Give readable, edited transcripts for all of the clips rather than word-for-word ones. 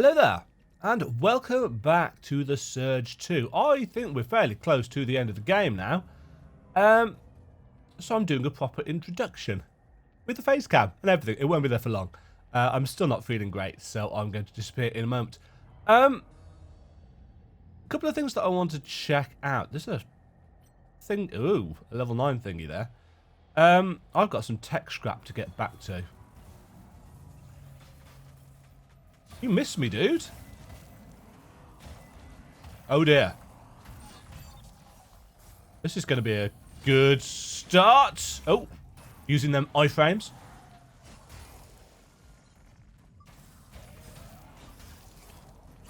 Hello there, and welcome back to the Surge 2. I think we're fairly close to the end of the game now. So I'm doing a proper introduction with the face cam and everything. It won't be there for long. I'm still not feeling great, so I'm going to disappear in a moment. A couple of things that I want to check out. There's a thing. Ooh, a level 9 thingy there. I've got some tech scrap to get back to. You missed me, dude. Oh dear. This is going to be a good start. Oh, using them iframes.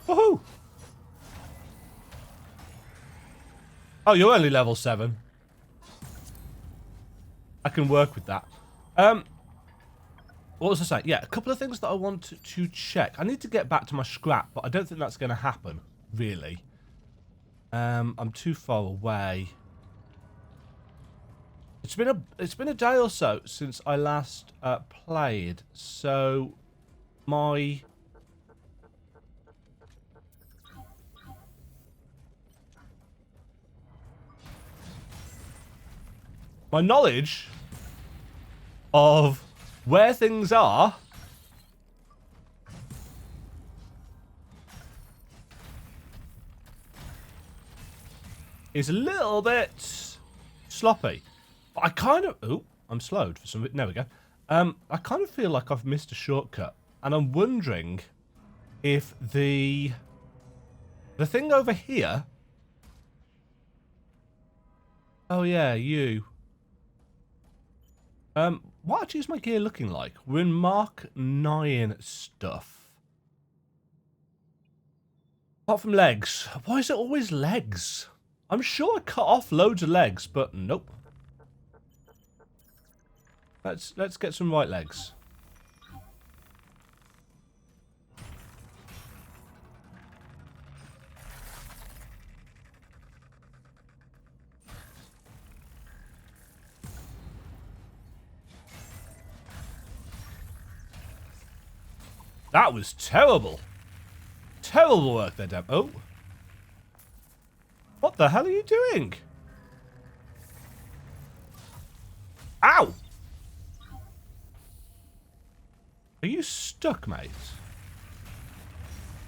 Woohoo! Oh, you're only level 7. I can work with that. What was I saying? Yeah, a couple of things that I want to check. I need to get back to my scrap, but I don't think that's going to happen, really. I'm too far away. It's been a day or so since I last played, so my knowledge of where things are is a little bit sloppy. But I kind of... Oh, I'm slowed for some... There we go. I kind of feel like I've missed a shortcut. And I'm wondering if the thing over here... Oh, yeah, you. What actually is my gear looking like? We're in Mark 9 stuff. Apart from legs. Why is it always legs? I'm sure I cut off loads of legs, but nope. Let's get some right legs. That was terrible. Terrible work there, Deb. Oh. What the hell are you doing? Ow! Are you stuck, mate?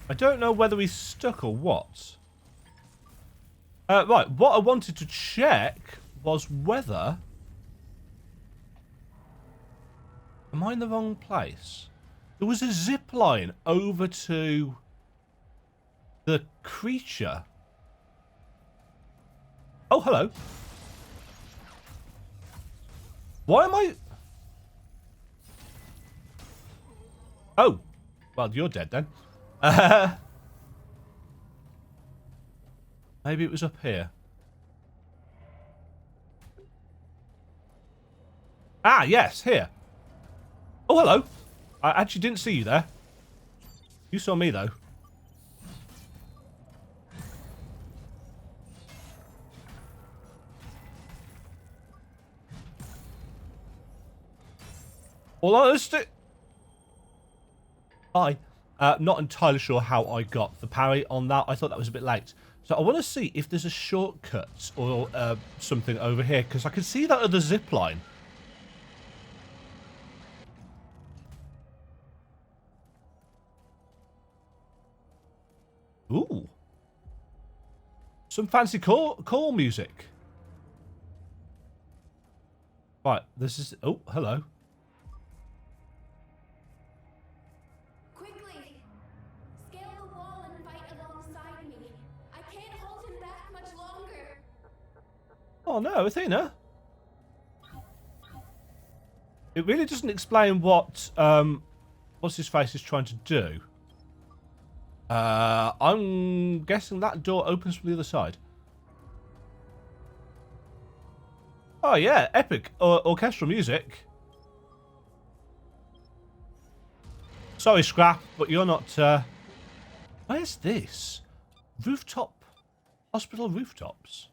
I don't know whether he's stuck or what. Right, what I wanted to check was whether... Am I in the wrong place? There was a zip line over to the creature. Oh, hello. Why am I... Oh. Well, you're dead then. Maybe it was up here. Ah, yes, here. Oh, hello. I actually didn't see you there. You saw me, though. All honesty... Hi. Not entirely sure how I got the parry on that. I thought that was a bit late. So I want to see if there's a shortcut or something over here, because I can see that other zip line. Ooh. Some fancy call music. Right, this is... Oh, hello. Quickly! Scale the wall and fight alongside me. I can't hold him back much longer. Oh no, Athena. It really doesn't explain what what's his face is trying to do. I'm guessing that door opens from the other side. Oh yeah, epic orchestral music. Sorry, Scrap, but you're not... Where's this? Rooftop? Hospital rooftops?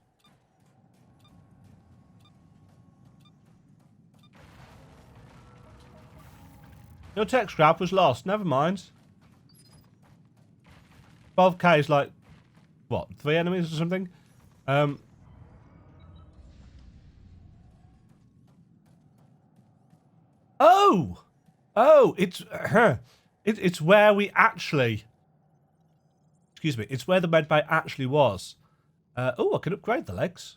Your tech scrap was lost. Never mind. 12k is like, what, 3 enemies or something? Oh! Oh, it's where we actually... Excuse me, it's where the medbay actually was. Oh, I can upgrade the legs.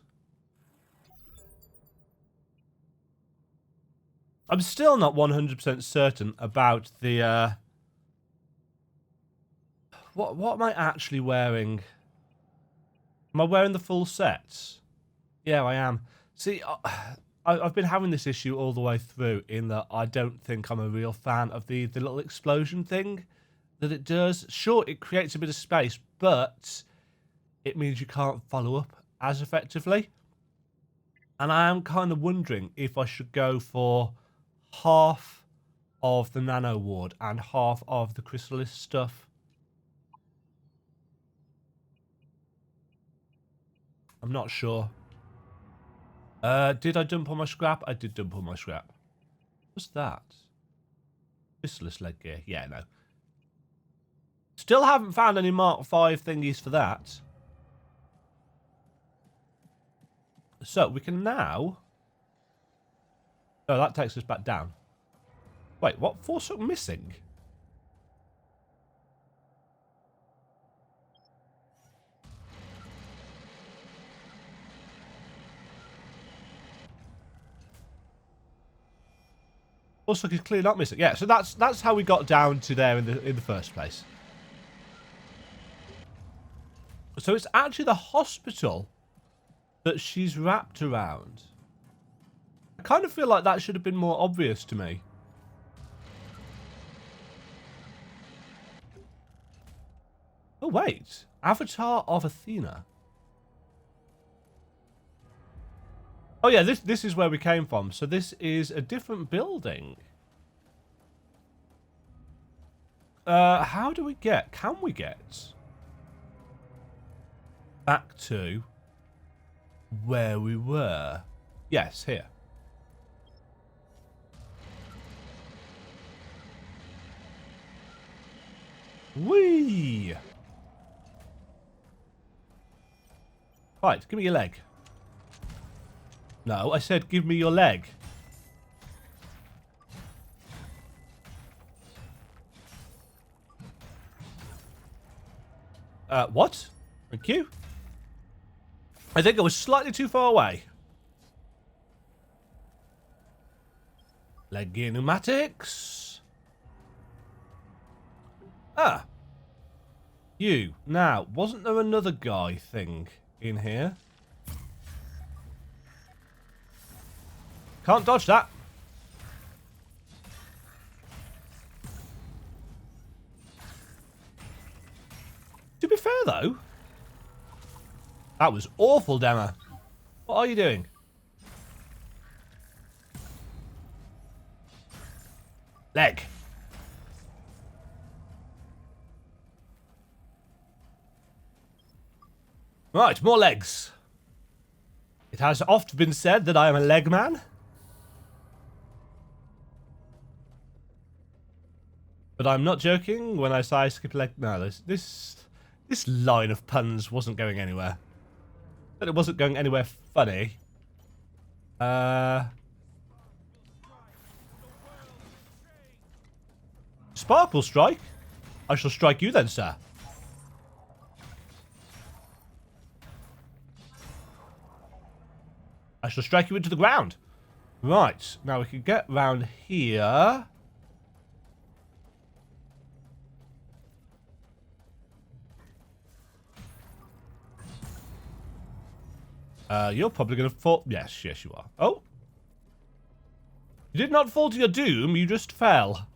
I'm still not 100% certain about the... What am I actually wearing? Am I wearing the full sets? Yeah, I am. See, I've been having this issue all the way through in that I don't think I'm a real fan of the little explosion thing that it does. Sure, it creates a bit of space, but it means you can't follow up as effectively. And I am kind of wondering if I should go for half of the nano ward and half of the chrysalis stuff. I'm not sure. Did I dump on my scrap? I did dump on my scrap. What's that? Chrysalis leg gear. Yeah, no. Still haven't found any Mark 5 thingies for that. So, we can now... Oh, that takes us back down. Wait, what? Force missing? Also, is clearly not missing. Yeah, so that's how we got down to there in the first place. So it's actually the hospital that she's wrapped around. I kind of feel like that should have been more obvious to me. Oh wait, Avatar of Athena. Oh yeah, this is where we came from. So this is a different building. How do we get? Can we get back to where we were? Yes, here. Whee! Right, give me your leg. No, I said give me your leg. What? Thank you. I think I was slightly too far away. Leg gear pneumatics. Ah. You. Now, wasn't there another guy thing in here? Can't dodge that. To be fair, though, that was awful, Dema. What are you doing? Leg. Right, more legs. It has oft been said that I am a leg man. But I'm not joking when I say I skip a leg. No, this line of puns wasn't going anywhere. But it wasn't going anywhere funny. Sparkle strike? I shall strike you then, sir. I shall strike you into the ground. Right, now we can get round here. You're probably going to fall. Yes, yes, you are. Oh. You did not fall to your doom, you just fell.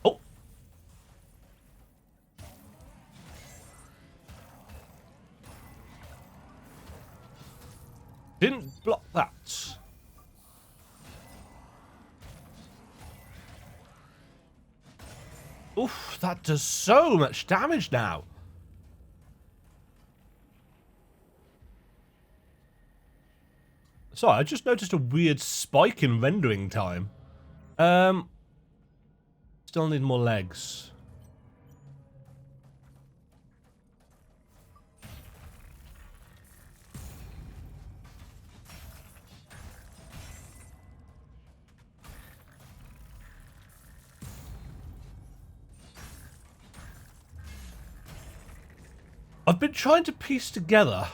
Oh. Didn't block that. Oof, that does so much damage now. Sorry, I just noticed a weird spike in rendering time. Still need more legs. I've been trying to piece together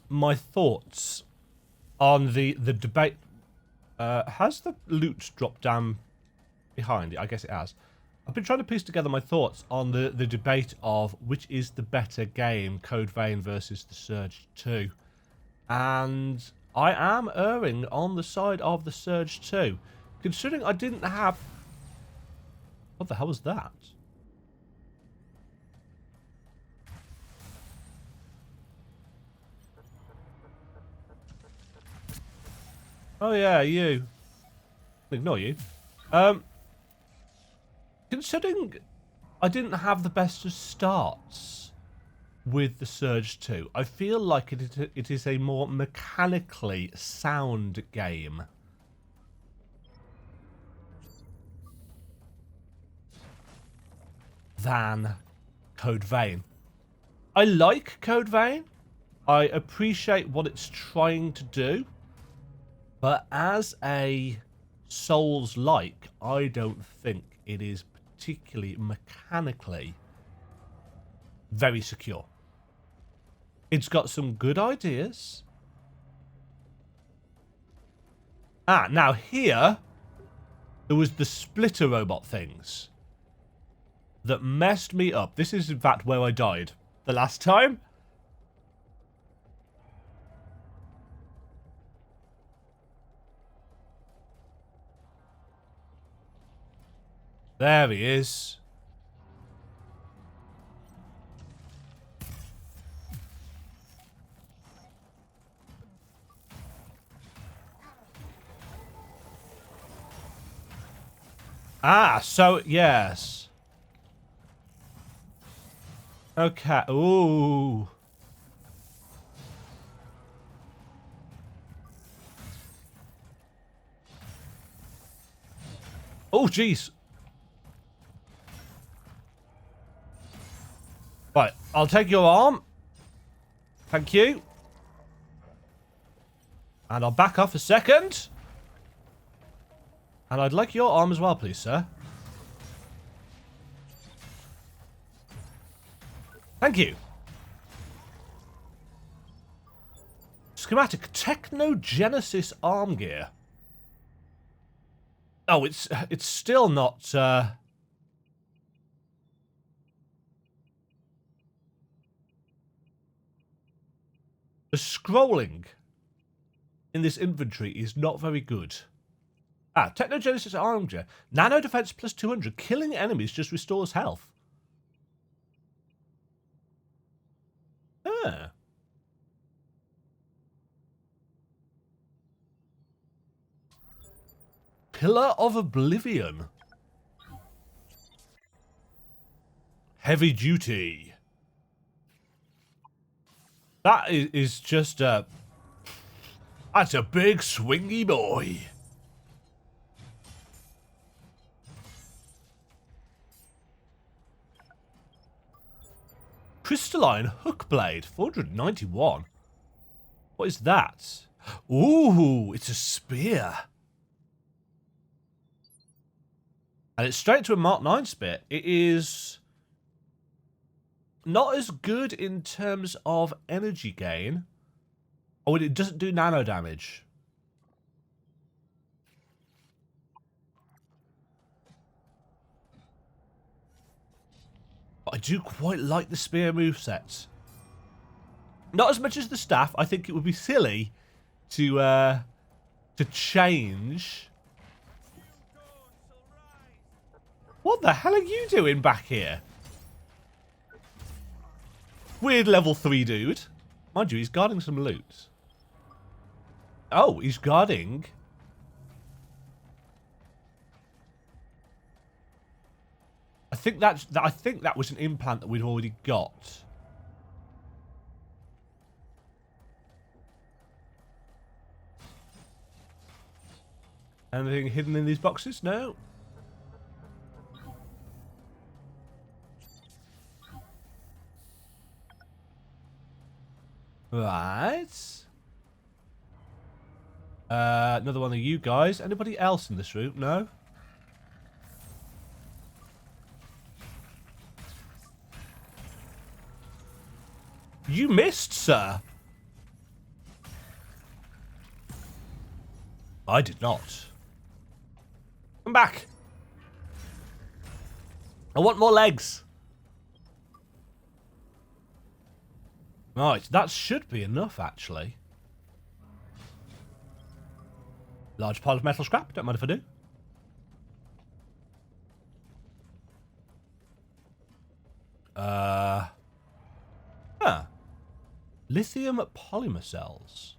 my thoughts on the debate. Has the loot dropped down behind it? I guess it has. I've been trying to piece together my thoughts on the debate of which is the better game, Code Vein versus the Surge 2. And I am erring on the side of the Surge 2. Considering I didn't have... What the hell was that? Oh yeah, you. Ignore you. Considering I didn't have the best of starts with the Surge 2, I feel like it is a more mechanically sound game. Than Code Vein. I like Code Vein. I appreciate what it's trying to do. But as a Souls-like, I don't think it is particularly mechanically very secure. It's got some good ideas. Now here, there was the splitter robot things that messed me up. This is in fact where I died the last time. There he is. So, yes. Okay. Ooh. Oh, jeez. Right, I'll take your arm. Thank you. And I'll back off a second. And I'd like your arm as well, please, sir. Thank you. Schematic Technogenesis arm gear. Oh, it's still not the scrolling in this inventory is not very good. Technogenesis arm gear. Nano defense plus 200. Killing enemies just restores health. Pillar of Oblivion. Heavy duty. That is just a... That's a big swingy boy. Crystalline hook blade, 491. What is that? Ooh, it's a spear. And it's straight to a Mark 9 spear. It is not as good in terms of energy gain. Oh, it doesn't do nano damage. But I do quite like the spear moveset. Not as much as the staff. I think it would be silly to change. What the hell are you doing back here? Weird level 3 dude. Mind you, he's guarding some loot. Oh, he's guarding. I think that was an implant that we'd already got. Anything hidden in these boxes? No. Right. Another one of you guys. Anybody else in this room? No? You missed, sir. I did not. Come back. I want more legs. Right, that should be enough, actually. Large pile of metal scrap. Don't mind if I do. Huh. Lithium polymer cells.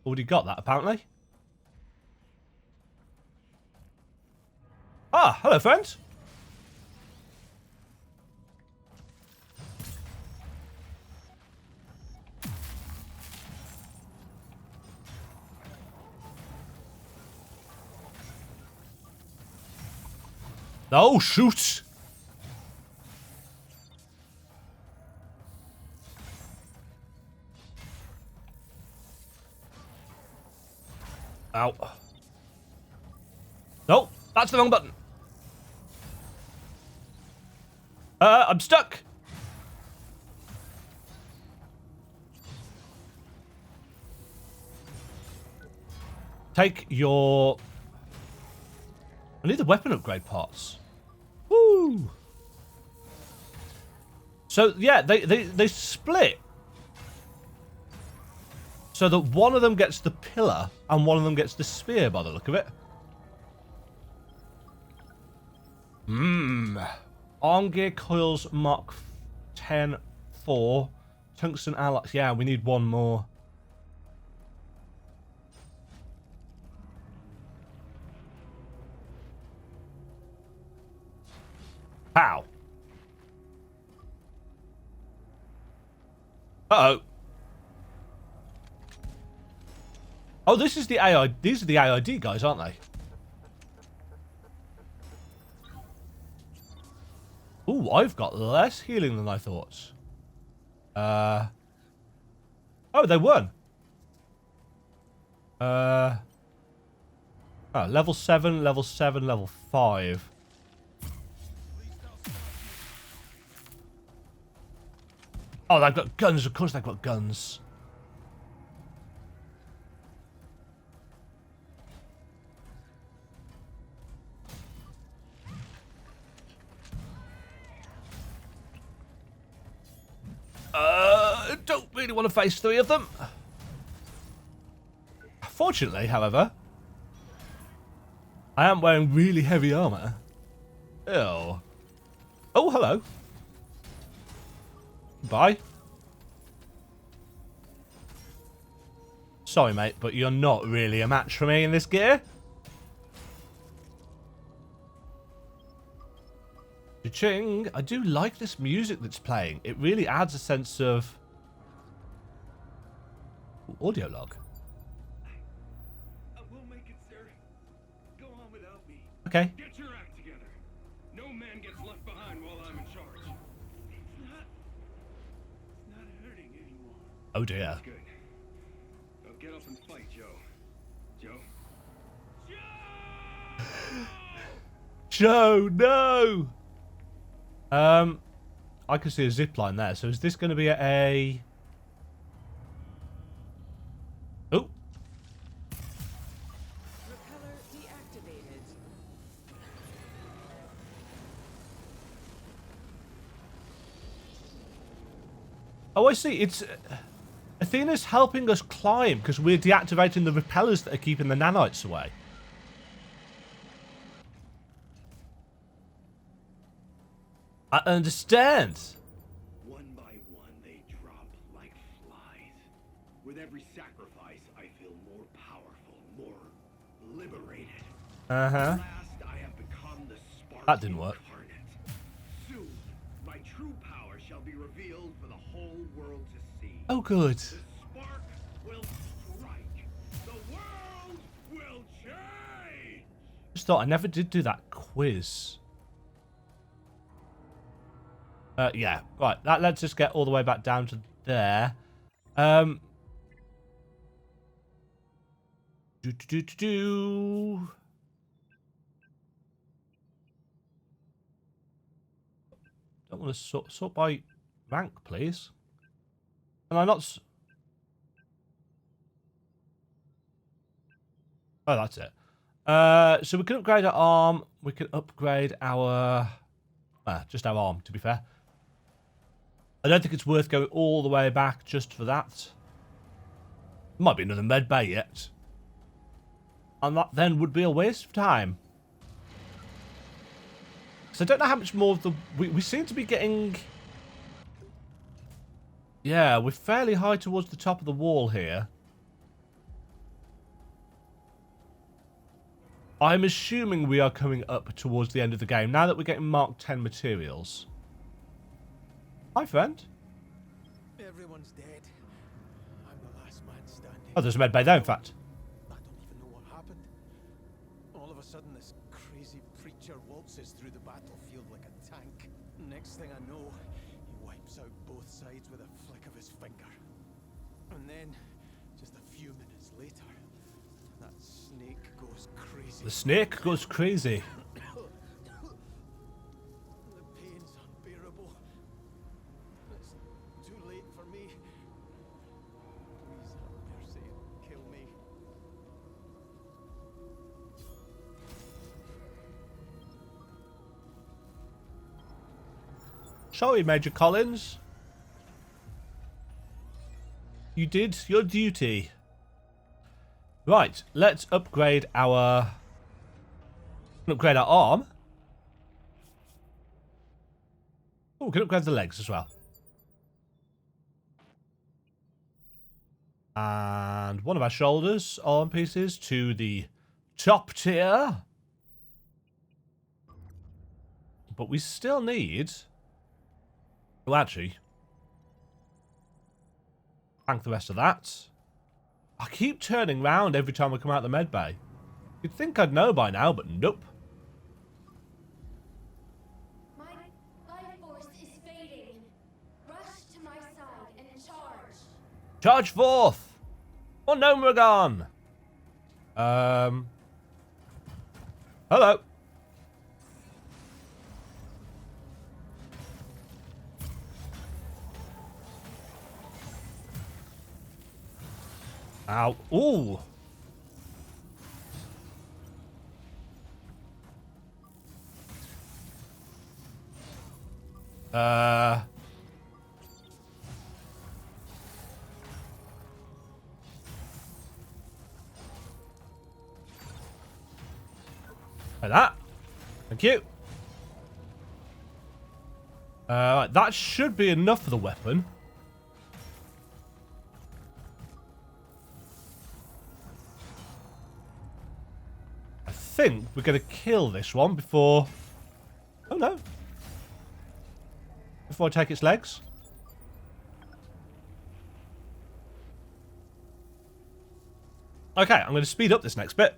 Already got that, apparently. Ah, hello, friends. Oh, shoot. Ow. No, that's the wrong button. I'm stuck. Take your... I need the weapon upgrade parts. Woo! So, yeah, they split. So that one of them gets the pillar and one of them gets the spear by the look of it. Arm gear coils Mark 10-4. Tungsten alloys. Yeah, we need one more. How? Uh-oh. Oh, this is the AI. These are the AID guys, aren't they? Ooh, I've got less healing than I thought. Oh, they won. Oh, level 7, level 7, level 5. Oh, they've got guns. Of course they've got guns. Don't really want to face 3 of them. Fortunately, however, I am wearing really heavy armor. Ew. Oh, hello. Bye. Sorry, mate, but you're not really a match for me in this gear. Cha-ching. I do like this music that's playing. It really adds a sense of... Ooh, audio log. I will make it, sir. Go on without me. Okay. Get your act together. No man gets left behind while I'm in charge. It's not hurting anymore. Oh dear. Good. Now get up and fight, Joe. Joe? Joe, no! I can see a zip line there. So is this going to be a... Oh. Repeller deactivated. Oh, I see. It's... Athena's helping us climb because we're deactivating the repellers that are keeping the nanites away. I understand. One by one, they drop like flies. With every sacrifice, I feel more powerful, more liberated. Uh-huh. Last, I have become the spark That didn't work. incarnate. true power shall be revealed for the whole world to see. Oh, good. The spark will strike. The world will change. Just thought I never did do that quiz. Yeah, right. That lets us get all the way back down to there. Do. Don't want to sort by rank, please. Can I not? Oh, that's it. So we can upgrade our arm. We can upgrade our... just our arm, to be fair. I don't think it's worth going all the way back just for that. Might be another med bay yet. And that then would be a waste of time. So I don't know how much more of the... We seem to be getting... Yeah, we're fairly high towards the top of the wall here. I'm assuming we are coming up towards the end of the game, now that we're getting Mark 10 materials. Hi, friend. Everyone's dead. I'm the last man standing. Oh, there's a med bay there, in fact. I don't even know what happened. All of a sudden, this crazy preacher waltzes through the battlefield like a tank. Next thing I know, he wipes out both sides with a flick of his finger. And then, just a few minutes later, that snake goes crazy. The snake goes crazy. The pain's unbearable. It's too late for me. Please have mercy and kill me. Sorry, Major Collins. You did your duty. Right, let's upgrade our... Upgrade our arm. Oh, we can upgrade the legs as well. And one of our shoulders arm pieces to the top tier. But we still need... Well, actually... Thank the rest of that. I keep turning round every time I come out the med bay. You'd think I'd know by now, but nope. My life force is fading. Rush to my side and charge. Charge forth! Oh no, Mragan! Hello. Ow. Ooh. Like that. Thank you. Right, that should be enough for the weapon. I think we're going to kill this one before... Oh, no. Before I take its legs. Okay, I'm going to speed up this next bit.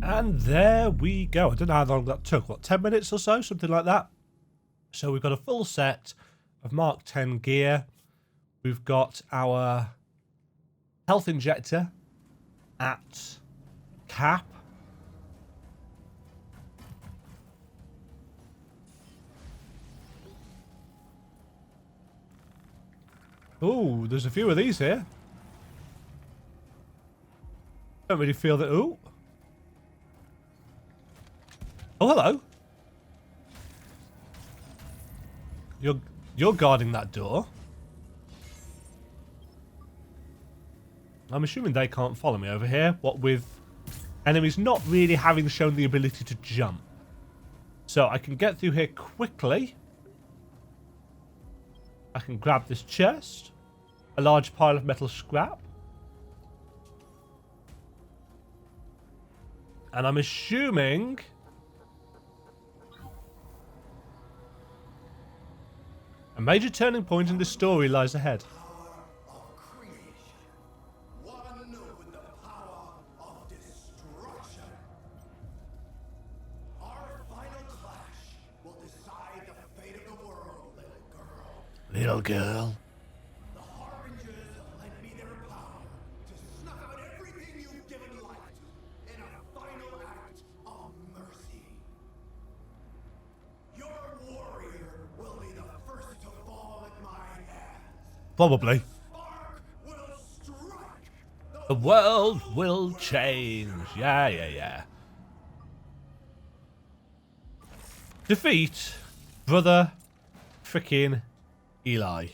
And there we go. I don't know how long that took. What, 10 minutes or so? Something like that. So we've got a full set of Mark 10 gear. We've got our health injector at cap. Ooh, there's a few of these here. Don't really feel that. Ooh. Oh, hello. You're guarding that door. I'm assuming they can't follow me over here. What with enemies not really having shown the ability to jump. So I can get through here quickly. I can grab this chest. A large pile of metal scrap. And I'm assuming a major turning point in the story lies ahead. Of creation. One with the power of destruction. Our final clash will decide the fate of the world, little girl. Little girl. The Harbingers lend me their power to snuff out everything you've given life to in a final act of mercy. Your warrior will be the first to fall at my hands. Probably. Spark will strike. The world will change. Yeah. Defeat brother frickin' Eli.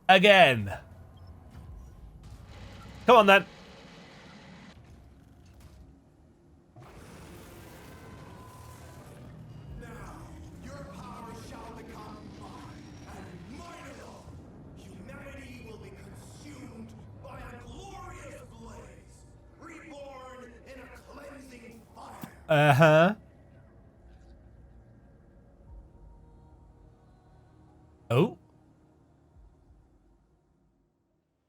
Again. Come on then. Now, your power shall become mine, and mine alone. Humanity will be consumed by a glorious blaze, reborn in a cleansing fire. Uh-huh. Oh.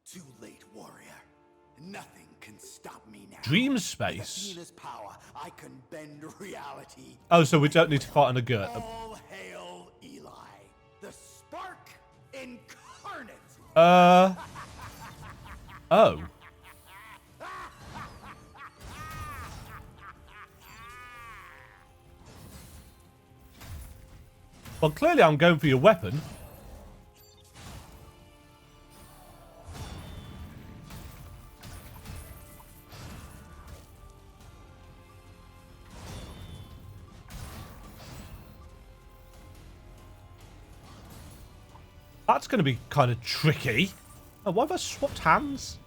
Too late, warrior. Nothing can stop me now. Dream With space. Athena's power, I can bend reality. Oh, so we don't need to fight on a girt. All hail Eli, the spark incarnate. Oh. Well, clearly I'm going for your weapon. That's going to be kind of tricky. Oh, why have I swapped hands?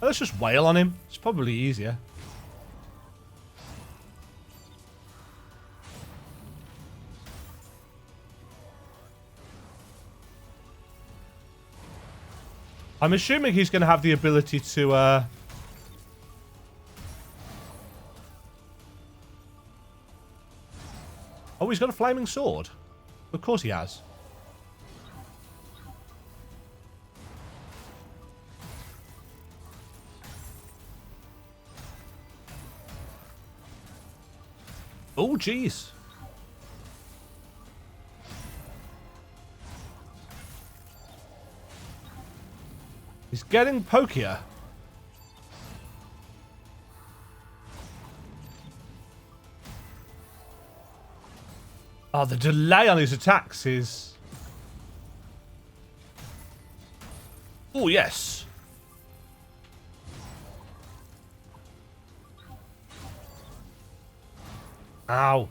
Oh, let's just wail on him. It's probably easier. I'm assuming he's going to have the ability to, Oh, he's got a flaming sword. Of course he has. Oh, jeez. He's getting pokier. Oh, the delay on his attacks is... Oh, yes. Ow.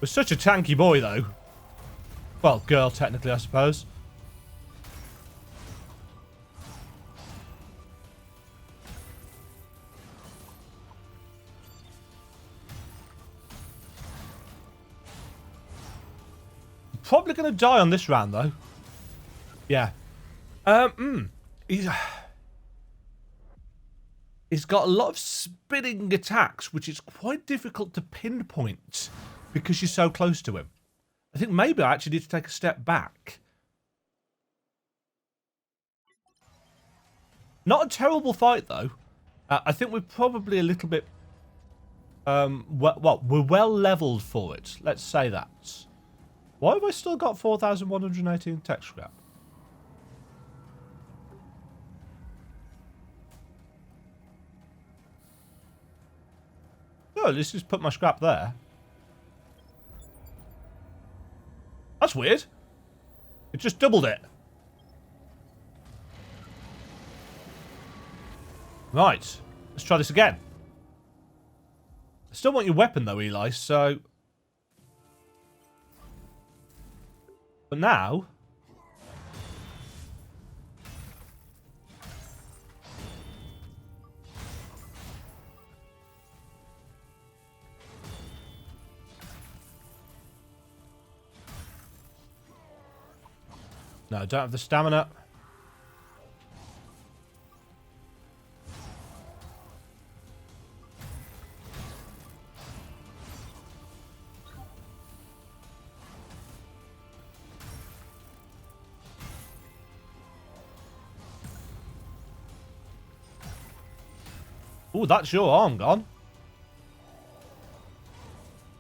We're such a tanky boy, though. Well, girl, technically, I suppose. Probably going to die on this round, though. Yeah. He's... He's got a lot of spinning attacks, which is quite difficult to pinpoint because you're so close to him. I think maybe I actually need to take a step back. Not a terrible fight, though. I think we're probably a little bit... well, we're well leveled for it. Let's say that. Why have I still got 4,118 tech scrap? Oh, let's just put my scrap there. That's weird. It just doubled it. Right. Let's try this again. I still want your weapon though, Eli, so... But now... No, don't have the stamina. Ooh, that's your arm gone. I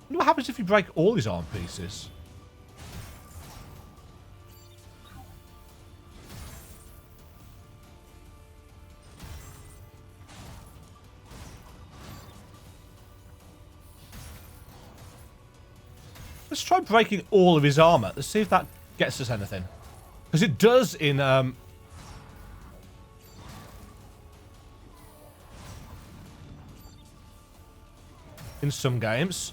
wonder what happens if you break all his arm pieces. Let's try breaking all of his armor. Let's see if that gets us anything. Because it does in some games.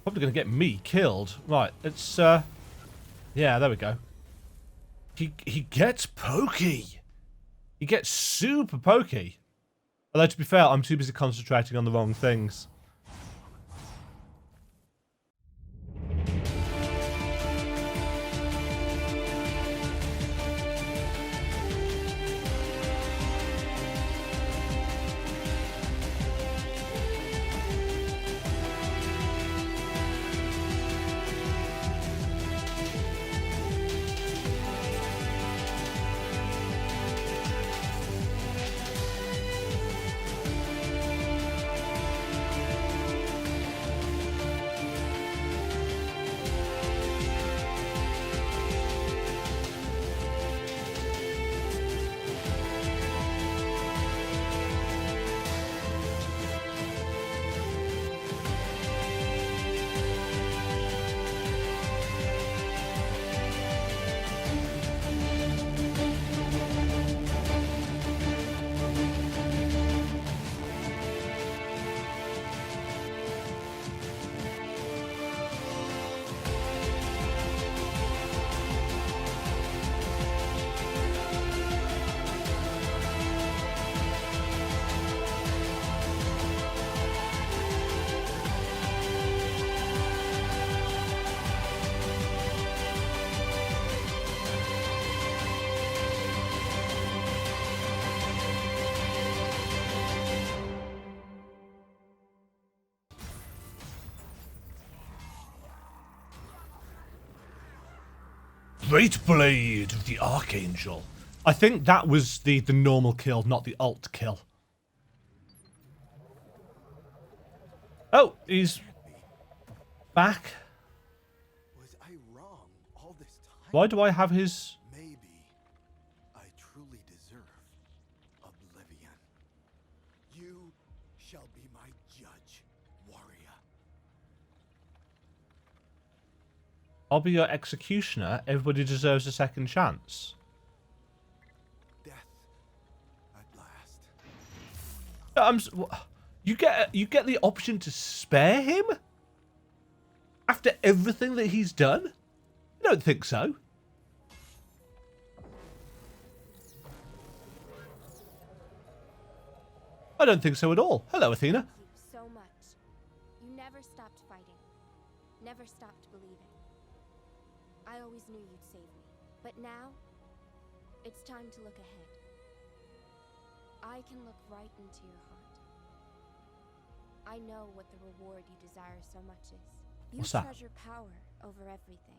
Probably going to get me killed. Right, it's yeah, there we go. He gets pokey. He gets super pokey. Although, to be fair, I'm too busy concentrating on the wrong things. Great Blade of the Archangel. I think that was the normal kill, not the alt kill. Oh, he's back. Was I wrong all this time? Why do I have his... Maybe I truly deserve oblivion. You shall be my judge, warrior. I'll be your executioner. Everybody deserves a second chance. Death at last. You get the option to spare him? After everything that he's done? I don't think so. I don't think so at all. Hello, Athena. Thank you so much. You never stopped fighting. Never stopped believing. I always knew you'd save me. But now, it's time to look ahead. I can look right into your heart. I know what the reward you desire so much is. You What's that? treasure power over everything.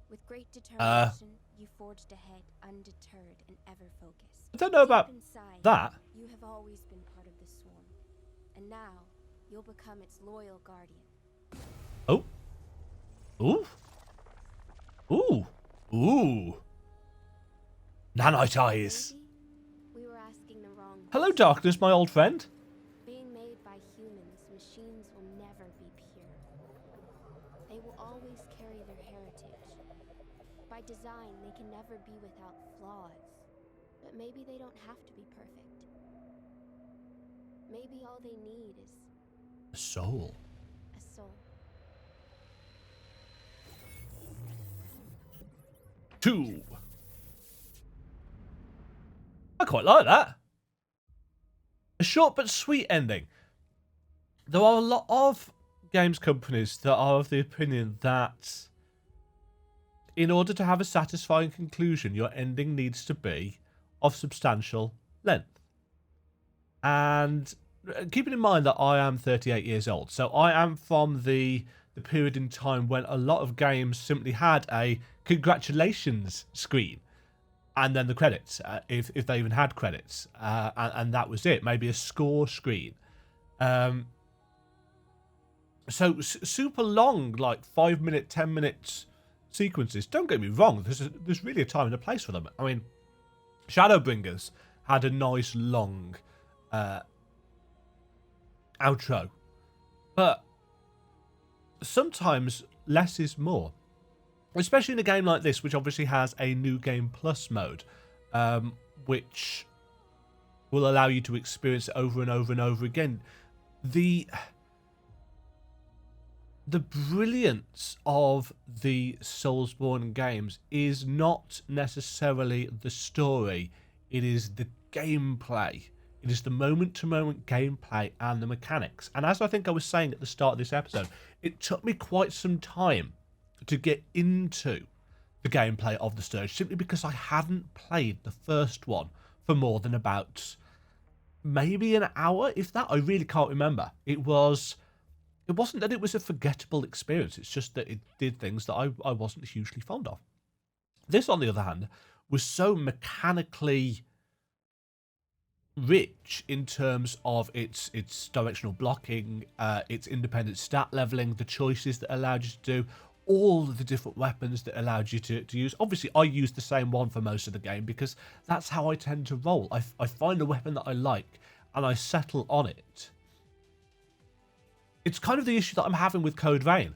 With great determination, you forged ahead, undeterred and ever focused. I don't know about Deep inside, that. you have always been part of the swarm. And now, you'll become its loyal guardian. Oh. Ooh. Ooh. Ooh. Nanite eyes. Maybe we were asking the wrong Hello, question. darkness, my old friend. Being made by humans, machines will never be pure. They will always carry their heritage. By design, they can never be without flaws. But maybe they don't have to be perfect. Maybe all they need is A soul. a soul. 2. I quite like that. A short but sweet ending. There are a lot of games companies that are of the opinion that in order to have a satisfying conclusion, your ending needs to be of substantial length. And keeping in mind that I am 38 years old, so I am from the period in time when a lot of games simply had a congratulations screen and then the credits, if they even had credits, and that was it. Maybe a score screen. So super long, like 5 minute, 10 minute sequences. Don't get me wrong. There's really a time and a place for them. I mean, Shadowbringers had a nice long outro, but sometimes less is more. Especially in a game like this, which obviously has a new game plus mode, which will allow you to experience it over and over and over again. The brilliance of the Soulsborne games is not necessarily the story, it is the gameplay. It is the moment-to-moment gameplay and the mechanics. And as I think I was saying at the start of this episode, it took me quite some time to get into the gameplay of the Scourge, simply because I hadn't played the first one for more than about maybe an hour, if that. I really can't remember. It wasn't that it was a forgettable experience, it's just that it did things that I wasn't hugely fond of. This, on the other hand, was so mechanically rich in terms of its directional blocking, its independent stat leveling, the choices that allowed you to do, all of the different weapons that allowed you to use. Obviously, I used the same one for most of the game because that's how I tend to roll. I find a weapon that I like and I settle on it. It's kind of the issue that I'm having with Code Vein.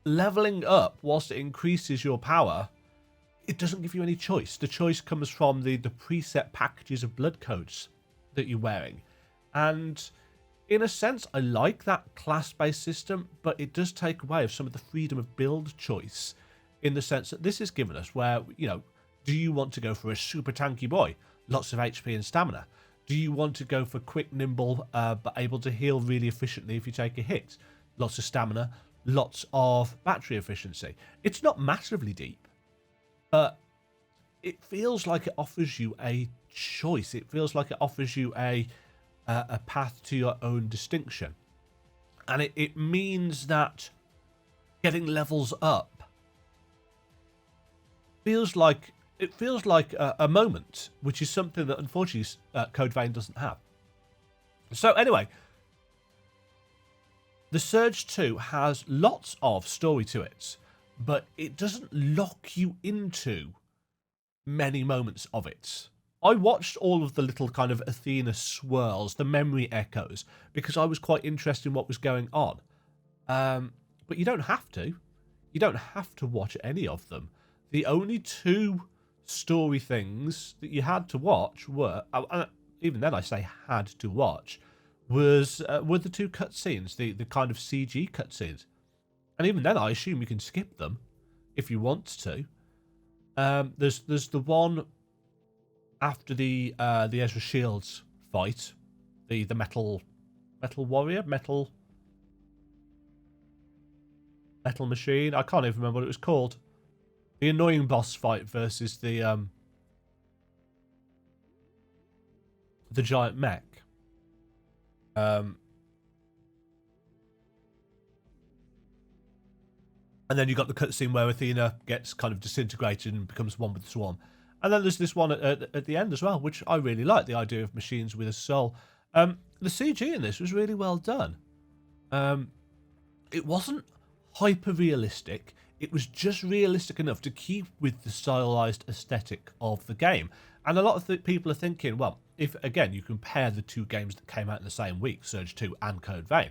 Leveling up, whilst it increases your power, it doesn't give you any choice. The choice comes from the preset packages of blood codes that you're wearing. And in a sense, I like that class-based system, but it does take away of some of the freedom of build choice in the sense that this is given us where, you know, do you want to go for a super tanky boy? Lots of HP and stamina. Do you want to go for quick, nimble, but able to heal really efficiently if you take a hit? Lots of stamina, lots of battery efficiency. It's not massively deep, but it feels like it offers you a choice. It feels like it offers you a path to your own distinction. And it means that getting levels up feels like a moment, which is something that unfortunately Code Vein doesn't have. So anyway, The Surge 2 has lots of story to it, but it doesn't lock you into many moments of it. I watched all of the little kind of Athena swirls, the memory echoes, because I was quite interested in what was going on. But you don't have to. You don't have to watch any of them. The only two story things that you had to watch were, even then I say had to watch, were the two cutscenes, the kind of CG cutscenes. And even then I assume you can skip them if you want to. There's the one after the Ezra Shields fight, the metal warrior, metal machine. I can't even remember what it was called. the annoying boss fight versus the giant mech. And then you got the cutscene where Athena gets kind of disintegrated and becomes one with the swarm. And then there's this one at the end as well, which I really like, the idea of machines with a soul. The CG in this was really well done. It wasn't hyper-realistic. It was just realistic enough to keep with the stylized aesthetic of the game. And a lot of people are thinking, well, if, again, you compare the two games that came out in the same week, Surge 2 and Code Vein,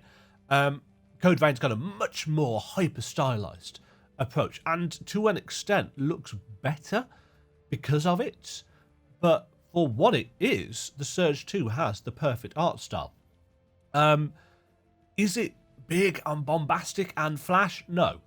Code Vein's got a much more hyper-stylized approach, and to an extent looks better because of it. But for what it is, the Surge 2 has the perfect art style. Is it big and bombastic and flash? No.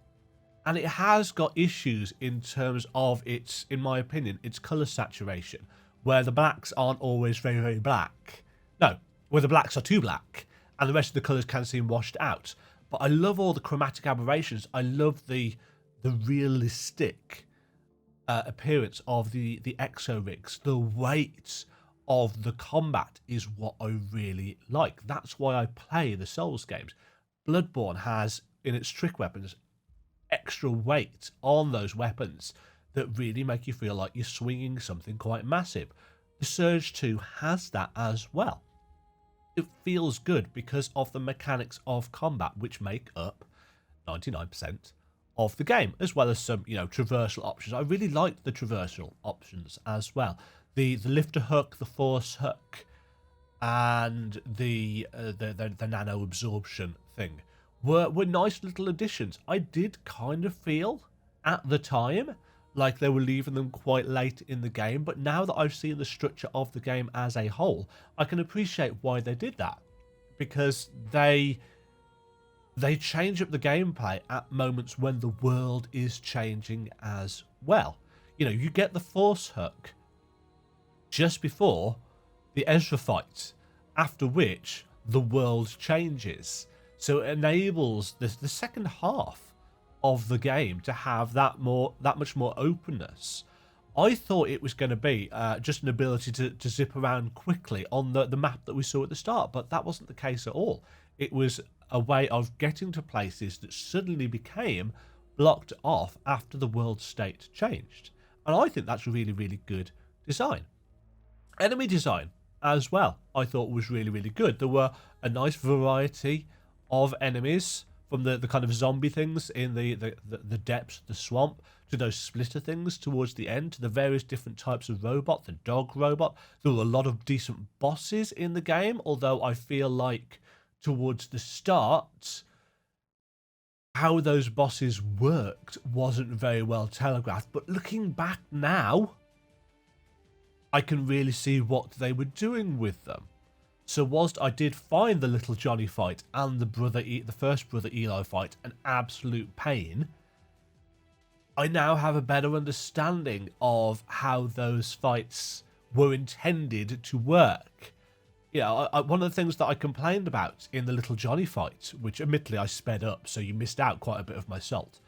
And it has got issues in terms of its, in my opinion, its colour saturation, where the blacks aren't always very, very black. No, where the blacks are too black, and the rest of the colours can seem washed out. But I love all the chromatic aberrations. I love the realistic appearance of the exo rigs. The weight of the combat is what I really like. That's why I play the Souls games. Bloodborne has, in its trick weapons, extra weight on those weapons that really make you feel like you're swinging something quite massive. The Surge 2 has that as well. It feels good because of the mechanics of combat, which make up 99% of the game, as well as some, traversal options. I really liked the traversal options as well. The lifter hook, the force hook, and the nano absorption thing were nice little additions. I did kind of feel at the time like they were leaving them quite late in the game, but now that I've seen the structure of the game as a whole, I can appreciate why they did that, because they change up the gameplay at moments when the world is changing as well. You get the force hook just before the Ezra fight, after which the world changes. So it enables the second half of the game to have that much more openness. I thought it was going to be just an ability to zip around quickly on the map that we saw at the start, but that wasn't the case at all. It was a way of getting to places that suddenly became blocked off after the world state changed. And I think that's really, really good design. Enemy design as well, I thought was really, really good. There were a nice variety of enemies, from the kind of zombie things in the depths of the swamp, to those splitter things towards the end, to the various different types of robot, the dog robot. There were a lot of decent bosses in the game, although I feel like towards the start, how those bosses worked wasn't very well telegraphed. But looking back now, I can really see what they were doing with them. So whilst I did find the little Johnny fight and the first brother Eli fight an absolute pain, I now have a better understanding of how those fights were intended to work. One of the things that I complained about in the little Johnny fight, which admittedly I sped up, so you missed out quite a bit of my salt,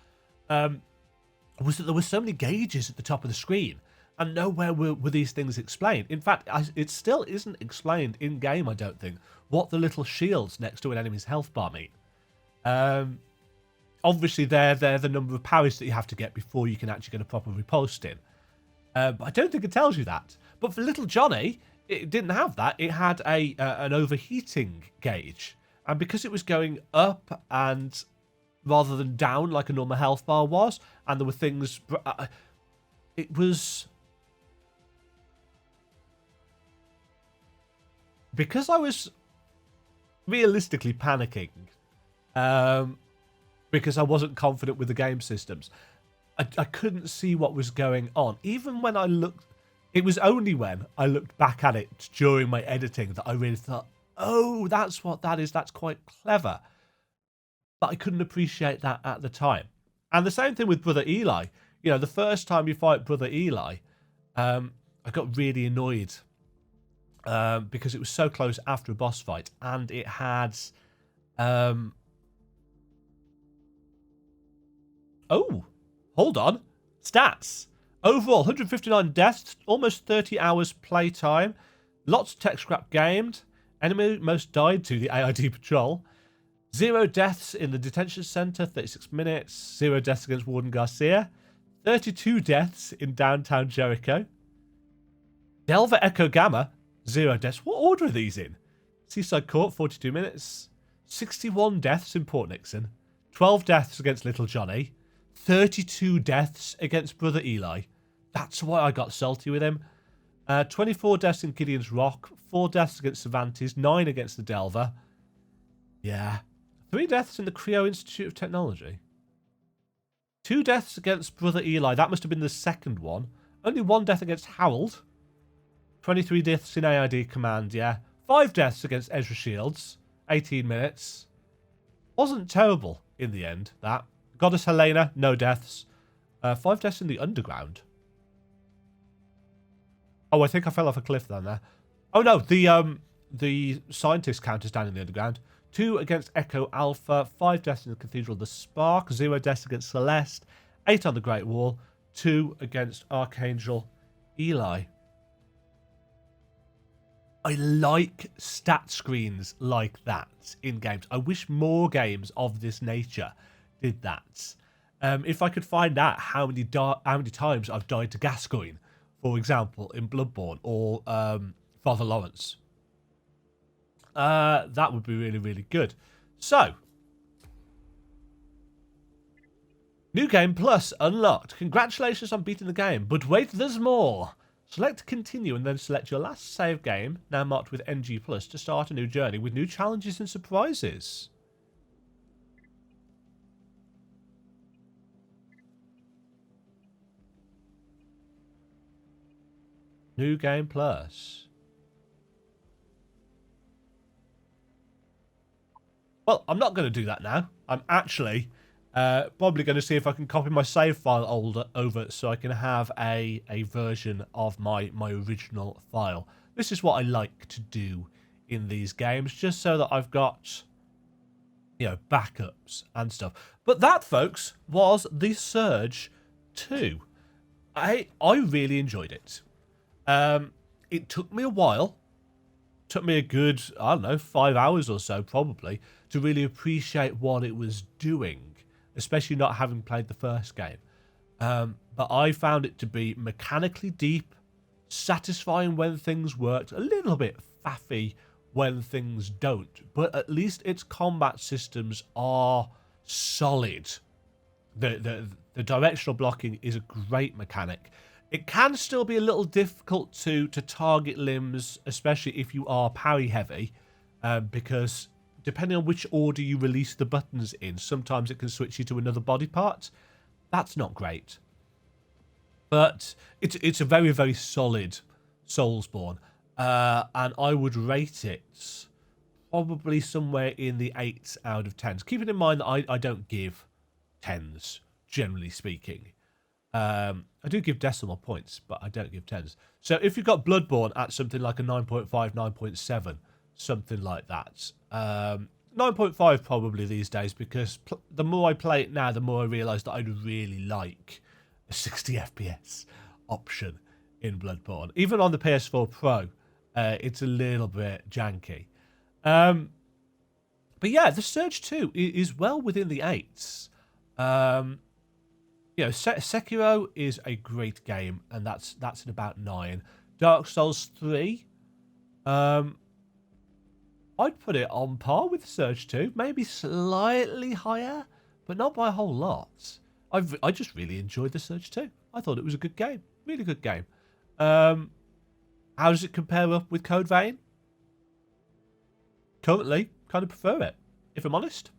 was that there were so many gauges at the top of the screen, and nowhere were these things explained. In fact, it still isn't explained in-game, I don't think, what the little shields next to an enemy's health bar mean. Obviously, they're the number of parries that you have to get before you can actually get a proper riposte in. But I don't think it tells you that. But for little Johnny, it didn't have that. It had an overheating gauge. And because it was going up and rather than down like a normal health bar was, and there were things... it was... Because I was realistically panicking, because I wasn't confident with the game systems, I couldn't see what was going on. Even when I looked, it was only when I looked back at it during my editing that I really thought, oh, that's what that is. That's quite clever. But I couldn't appreciate that at the time. And the same thing with Brother Eli. The first time you fight Brother Eli, I got really annoyed. Because it was so close after a boss fight, and it had oh, hold on, Stats. Overall, 159 deaths, almost 30 hours playtime. Lots of tech scrap gamed. Enemy most died to the AID patrol. 0 deaths in the detention center, 36 minutes. 0 deaths against Warden Garcia. 32 deaths in downtown Jericho. Delver Echo Gamma, 0 deaths. What order are these in? Seaside Court, 42 minutes. 61 deaths in Port Nixon. 12 deaths against Little Johnny. 32 deaths against Brother Eli. That's why I got salty with him. 24 deaths in Gideon's Rock. 4 deaths against Cervantes. 9 against the Delver. Yeah. 3 deaths in the Creo Institute of Technology. 2 deaths against Brother Eli. That must have been the second one. Only 1 death against Harold. 23 deaths in AID Command, yeah. 5 deaths against Ezra Shields. 18 minutes. Wasn't terrible in the end, that. Goddess Helena, no deaths. 5 deaths in the Underground. Oh, I think I fell off a cliff then there. Oh no, the scientist counters down in the Underground. 2 against Echo Alpha. 5 deaths in the Cathedral of the Spark. 0 deaths against Celeste. 8 on the Great Wall. 2 against Archangel Eli. I like stat screens like that in games. I wish more games of this nature did that. If I could find out how many times I've died to Gascoigne, for example, in Bloodborne, or Father Lawrence, that would be really, really good. So, New Game Plus unlocked. Congratulations on beating the game, but wait, there's more. Select Continue and then select your last save game, now marked with NG+, to start a new journey with new challenges and surprises. New Game Plus. Well, I'm not going to do that now. I'm actually probably going to see if I can copy my save file over so I can have a version of my original file. This is what I like to do in these games, just so that I've got, you know, backups and stuff. But that, folks, was The Surge 2. I really enjoyed it. It took me a while. Took me a good, I don't know, 5 hours or so, probably, to really appreciate what it was doing. Especially not having played the first game. But I found it to be mechanically deep, satisfying when things worked, a little bit faffy when things don't. But at least its combat systems are solid. The directional blocking is a great mechanic. It can still be a little difficult to target limbs, especially if you are parry heavy, because depending on which order you release the buttons in, sometimes it can switch you to another body part. That's not great. But it's a very, very solid Soulsborne. And I would rate it probably somewhere in the 8s out of 10s. Keeping in mind that I don't give 10s, generally speaking. I do give decimal points, but I don't give 10s. So if you've got Bloodborne at something like a 9.5, 9.7, something like that. 9.5 probably these days, because the more I play it now, the more I realise that I'd really like a 60 FPS option in Bloodborne. Even on the PS4 Pro, it's a little bit janky. But yeah, The Surge 2 is well within the 8s. You know, Sekiro is a great game, and that's at about 9. Dark Souls 3, I'd put it on par with Surge 2, maybe slightly higher, but not by a whole lot. I just really enjoyed the Surge 2. I thought it was a good game, really good game. How does it compare up with Code Vein? Currently, kind of prefer it, if I'm honest.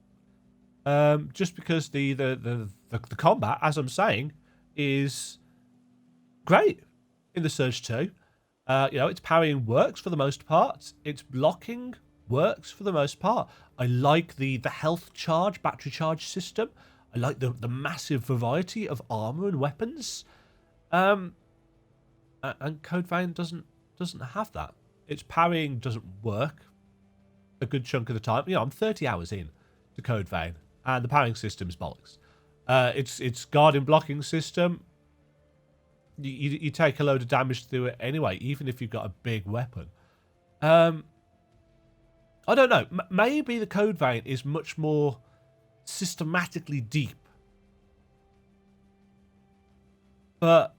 Just because the combat, as I'm saying, is great in the Surge 2. You know, its parrying works for the most part. Its blocking works for the most part. I like the health charge, battery charge system. I like the massive variety of armor and weapons. And Code Vein doesn't have that. Its parrying doesn't work a good chunk of the time. You know, I'm 30 hours in to Code Vein, and the parrying system is bollocks. Its guard and blocking system, you take a load of damage through it anyway, even if you've got a big weapon. I don't know. Maybe the code vein is much more systematically deep. But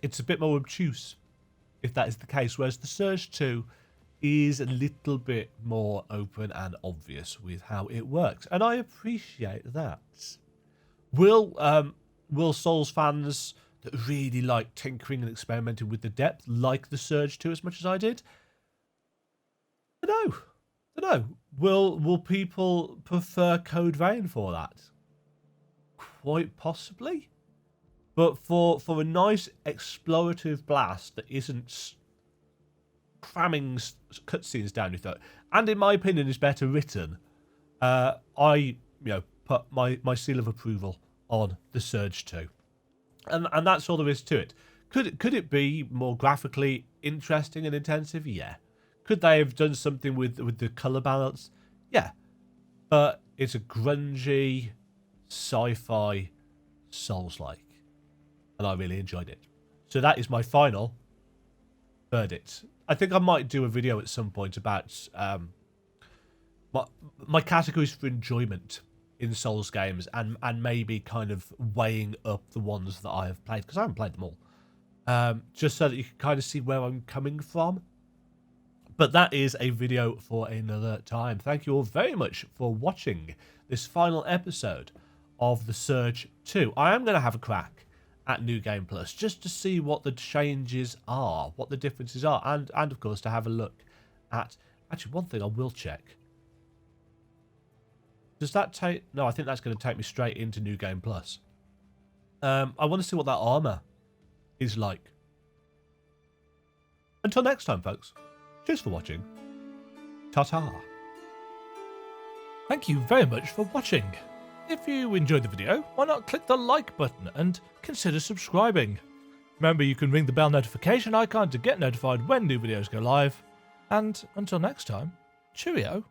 it's a bit more obtuse, if that is the case. Whereas the Surge 2 is a little bit more open and obvious with how it works. And I appreciate that. Will Souls fans that really like tinkering and experimenting with the depth like the Surge 2 as much as I did? I don't know. Will people prefer Code Vein for that? Quite possibly. But for a nice explorative blast that isn't cramming cutscenes down your throat, and in my opinion is better written, I put my seal of approval on the Surge 2. And that's all there is to it. Could it be more graphically interesting and intensive? Yeah. Could they have done something with the colour balance? Yeah. But it's a grungy, sci-fi, Souls-like. And I really enjoyed it. So that is my final verdict. I think I might do a video at some point about my categories for enjoyment in Souls games, and maybe kind of weighing up the ones that I have played, because I haven't played them all. Just so that you can kind of see where I'm coming from. But that is a video for another time. Thank you all very much for watching this final episode of the Surge 2. I am going to have a crack at New Game Plus just to see what the changes are, what the differences are, and of course to have a look at... Actually, one thing I will check. Does that take... No, I think that's going to take me straight into New Game Plus. I want to see what that armor is like. Until next time, folks. Cheers for watching. Ta-ta. Thank you very much for watching. If you enjoyed the video, why not click the like button and consider subscribing. Remember, you can ring the bell notification icon to get notified when new videos go live. And until next time, cheerio.